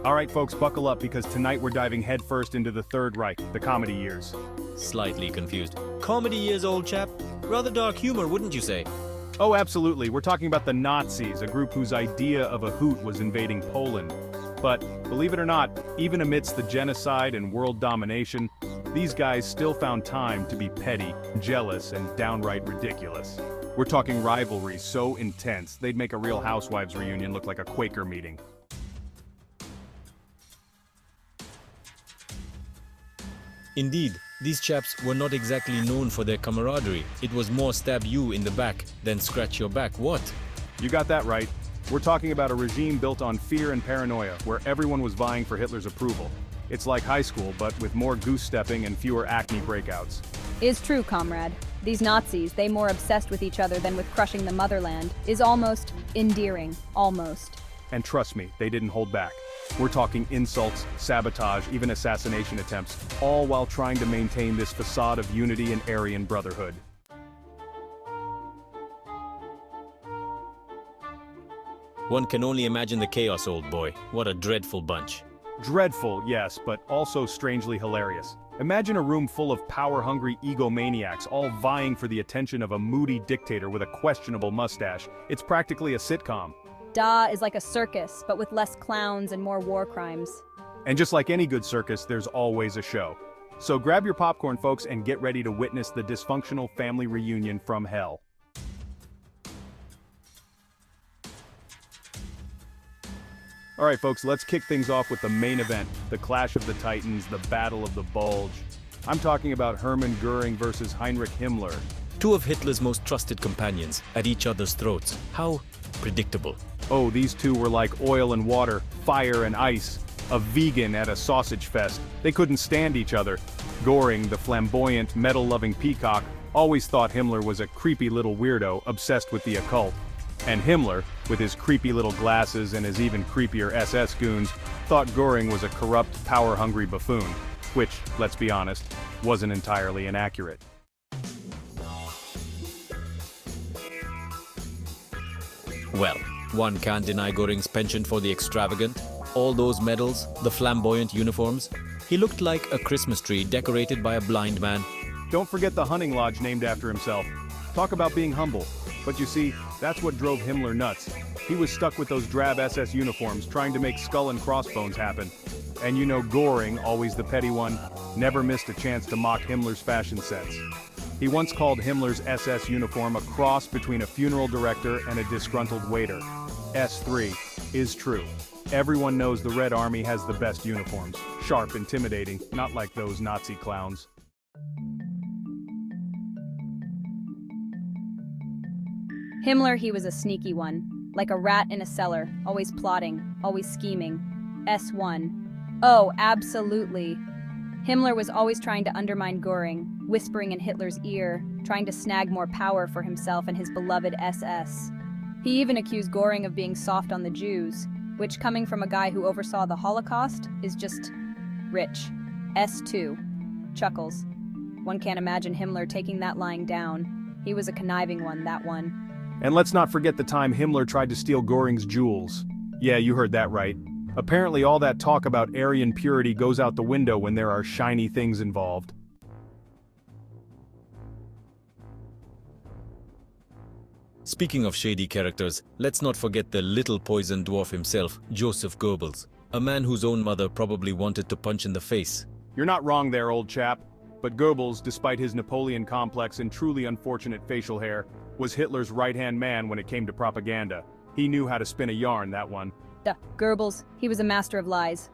Alright folks, buckle up because tonight we're diving headfirst into the Third Reich, the comedy years. Slightly confused. Comedy years, old chap? Rather dark humor, wouldn't you say? Oh absolutely, we're talking about the Nazis, a group whose idea of a hoot was invading Poland. But, believe it or not, even amidst the genocide and world domination, these guys still found time to be petty, jealous, and downright ridiculous. We're talking rivalries so intense, they'd make a Real Housewives reunion look like a Quaker meeting. Indeed, these chaps were not exactly known for their camaraderie. It was more stab you in the back than scratch your back. What? You got that right. We're talking about a regime built on fear and paranoia, where everyone was vying for Hitler's approval. It's like high school, but with more goose-stepping and fewer acne breakouts. Is true, comrade. These Nazis, they more obsessed with each other than with crushing the motherland, is almost endearing. Almost. And trust me, they didn't hold back. We're talking insults, sabotage, even assassination attempts, all while trying to maintain this facade of unity and Aryan brotherhood. One can only imagine the chaos, old boy. What a dreadful bunch. Dreadful, yes, but also strangely hilarious. Imagine a room full of power-hungry egomaniacs, all vying for the attention of a moody dictator with a questionable mustache. It's practically a sitcom. Da is like a circus, but with less clowns and more war crimes. And just like any good circus, there's always a show. So grab your popcorn, folks, and get ready to witness the dysfunctional family reunion from hell. Alright folks, let's kick things off with the main event, the Clash of the Titans, the Battle of the Bulge. I'm talking about Hermann Goering versus Heinrich Himmler. Two of Hitler's most trusted companions, at each other's throats. How predictable. Oh, these two were like oil and water, fire and ice. A vegan at a sausage fest. They couldn't stand each other. Goering, the flamboyant, metal-loving peacock, always thought Himmler was a creepy little weirdo obsessed with the occult. And Himmler, with his creepy little glasses and his even creepier SS goons, thought Goering was a corrupt, power-hungry buffoon, which, let's be honest, wasn't entirely inaccurate. Well, one can't deny Goering's penchant for the extravagant. All those medals, the flamboyant uniforms. He looked like a Christmas tree decorated by a blind man. Don't forget the hunting lodge named after himself. Talk about being humble. But you see, that's what drove Himmler nuts. He was stuck with those drab SS uniforms trying to make skull and crossbones happen. And you know Goering, always the petty one, never missed a chance to mock Himmler's fashion sense. He once called Himmler's SS uniform a cross between a funeral director and a disgruntled waiter. S3 is true. Everyone knows the Red Army has the best uniforms. Sharp, intimidating, not like those Nazi clowns. Himmler, he was a sneaky one. Like a rat in a cellar, always plotting, always scheming. S1. Oh, absolutely. Himmler was always trying to undermine Goering, whispering in Hitler's ear, trying to snag more power for himself and his beloved SS. He even accused Goering of being soft on the Jews, which, coming from a guy who oversaw the Holocaust, is just rich. S2. Chuckles. One can't imagine Himmler taking that lying down. He was a conniving one, that one. And let's not forget the time Himmler tried to steal Goering's jewels. Yeah, you heard that right. Apparently all that talk about Aryan purity goes out the window when there are shiny things involved. Speaking of shady characters, let's not forget the little poison dwarf himself, Joseph Goebbels. A man whose own mother probably wanted to punch in the face. You're not wrong there, old chap. But Goebbels, despite his Napoleon complex and truly unfortunate facial hair, was Hitler's right-hand man when it came to propaganda. He knew how to spin a yarn, that one. Duh, Goebbels, he was a master of lies.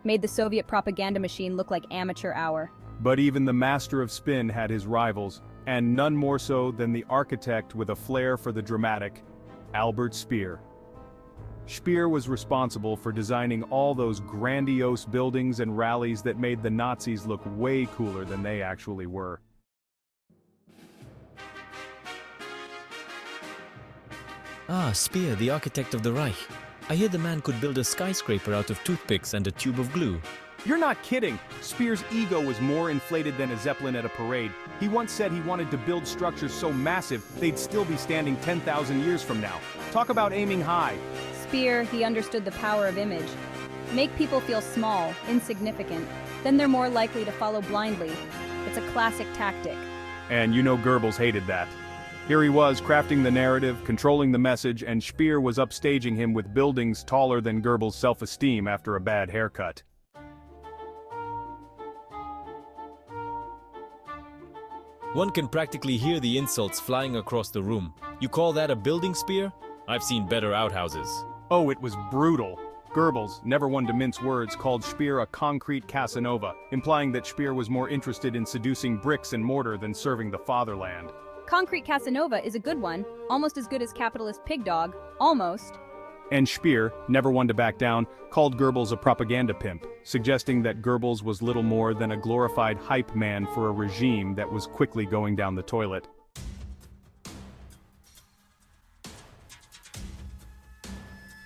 Made the Soviet propaganda machine look like amateur hour. But even the master of spin had his rivals, and none more so than the architect with a flair for the dramatic, Albert Speer. Speer was responsible for designing all those grandiose buildings and rallies that made the Nazis look way cooler than they actually were. Ah, Speer, the architect of the Reich. I hear the man could build a skyscraper out of toothpicks and a tube of glue. You're not kidding! Speer's ego was more inflated than a Zeppelin at a parade. He once said he wanted to build structures so massive they'd still be standing 10,000 years from now. Talk about aiming high. Speer, he understood the power of image. Make people feel small, insignificant, then they're more likely to follow blindly. It's a classic tactic. And you know Goebbels hated that. Here he was, crafting the narrative, controlling the message, and Speer was upstaging him with buildings taller than Goebbels' self-esteem after a bad haircut. One can practically hear the insults flying across the room. You call that a building spear? I've seen better outhouses. Oh, it was brutal. Goebbels, never one to mince words, called Speer a concrete Casanova, implying that Speer was more interested in seducing bricks and mortar than serving the fatherland. Concrete Casanova is a good one, almost as good as capitalist pig dog, almost. And Speer, never one to back down, called Goebbels a propaganda pimp, suggesting that Goebbels was little more than a glorified hype man for a regime that was quickly going down the toilet.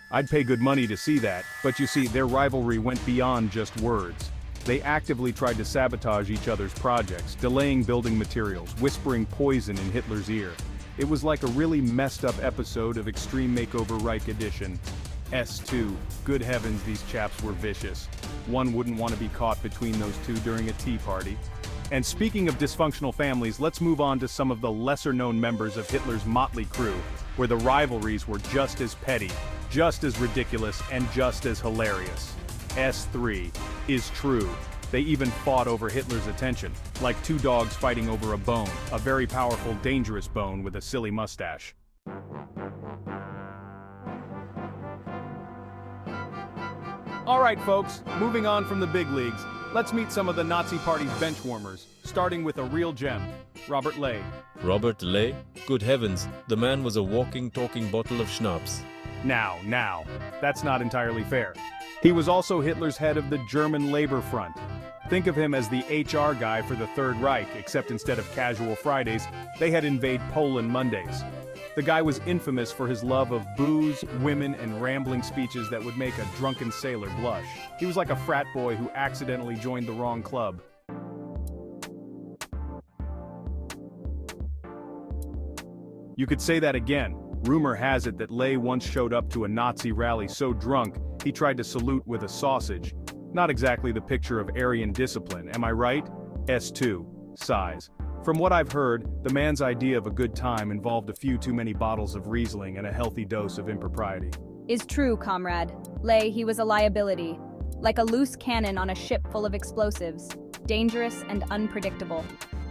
I'd pay good money to see that, but you see, their rivalry went beyond just words. They actively tried to sabotage each other's projects, delaying building materials, whispering poison in Hitler's ear. It was like a really messed up episode of Extreme Makeover Reich Edition. S2. Good heavens, these chaps were vicious. One wouldn't want to be caught between those two during a tea party. And speaking of dysfunctional families, let's move on to some of the lesser-known members of Hitler's motley crew, where the rivalries were just as petty, just as ridiculous, and just as hilarious. S3 is true. They even fought over Hitler's attention, like two dogs fighting over a bone, a very powerful, dangerous bone with a silly mustache. All right, folks, moving on from the big leagues, let's meet some of the Nazi Party's benchwarmers, starting with a real gem, Robert Ley. Robert Ley? Good heavens, the man was a walking, talking bottle of schnapps. Now, that's not entirely fair. He was also Hitler's head of the German Labor Front. Think of him as the HR guy for the Third Reich, except instead of casual Fridays, they had invade Poland Mondays. The guy was infamous for his love of booze, women, and rambling speeches that would make a drunken sailor blush. He was like a frat boy who accidentally joined the wrong club. You could say that again. Rumor has it that Ley once showed up to a Nazi rally so drunk, he tried to salute with a sausage. Not exactly the picture of Aryan discipline, am I right? S2. Size. From what I've heard, the man's idea of a good time involved a few too many bottles of Riesling and a healthy dose of impropriety. Is true, comrade. Ley, he was a liability. Like a loose cannon on a ship full of explosives. Dangerous and unpredictable.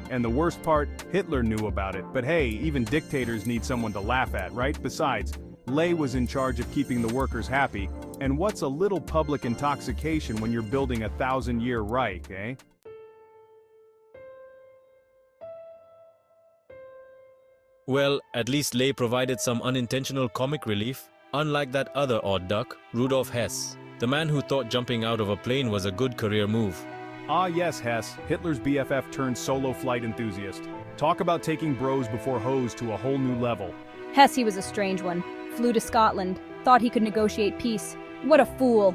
And the worst part, Hitler knew about it, but hey, even dictators need someone to laugh at, right? Besides, Ley was in charge of keeping the workers happy, and what's a little public intoxication when you're building a 1,000-year Reich, eh? Well, at least Ley provided some unintentional comic relief, unlike that other odd duck, Rudolf Hess, the man who thought jumping out of a plane was a good career move. Ah yes, Hess, Hitler's BFF turned solo flight enthusiast. Talk about taking bros before hoes to a whole new level. Hess, he was a strange one. Flew to Scotland, thought he could negotiate peace. What a fool.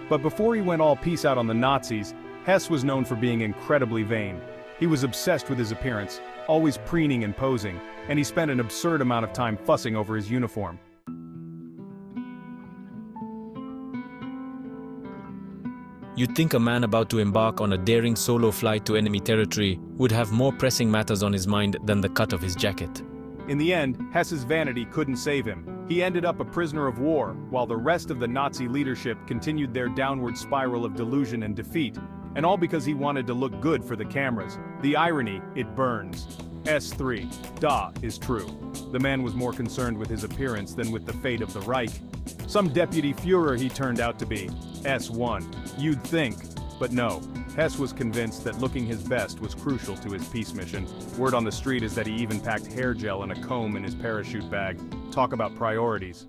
But before he went all peace out on the Nazis, Hess was known for being incredibly vain. He was obsessed with his appearance, always preening and posing, and he spent an absurd amount of time fussing over his uniform. You'd think a man about to embark on a daring solo flight to enemy territory would have more pressing matters on his mind than the cut of his jacket. In the end, Hess's vanity couldn't save him. He ended up a prisoner of war, while the rest of the Nazi leadership continued their downward spiral of delusion and defeat, and all because he wanted to look good for the cameras. The irony, it burns. S3, da, is true. The man was more concerned with his appearance than with the fate of the Reich. Some deputy Führer he turned out to be. S1, you'd think, but no. Hess was convinced that looking his best was crucial to his peace mission. Word on the street is that he even packed hair gel and a comb in his parachute bag. Talk about priorities.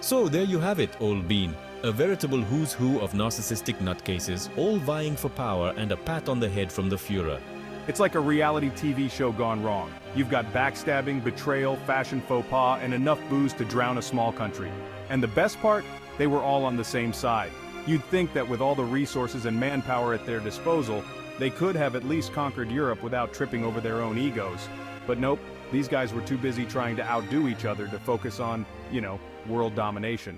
So there you have it, old bean. A veritable who's who of narcissistic nutcases, all vying for power and a pat on the head from the Führer. It's like a reality TV show gone wrong. You've got backstabbing, betrayal, fashion faux pas, and enough booze to drown a small country. And the best part? They were all on the same side. You'd think that with all the resources and manpower at their disposal, They could have at least conquered Europe without tripping over their own egos. But nope, these guys were too busy trying to outdo each other to focus on, world domination.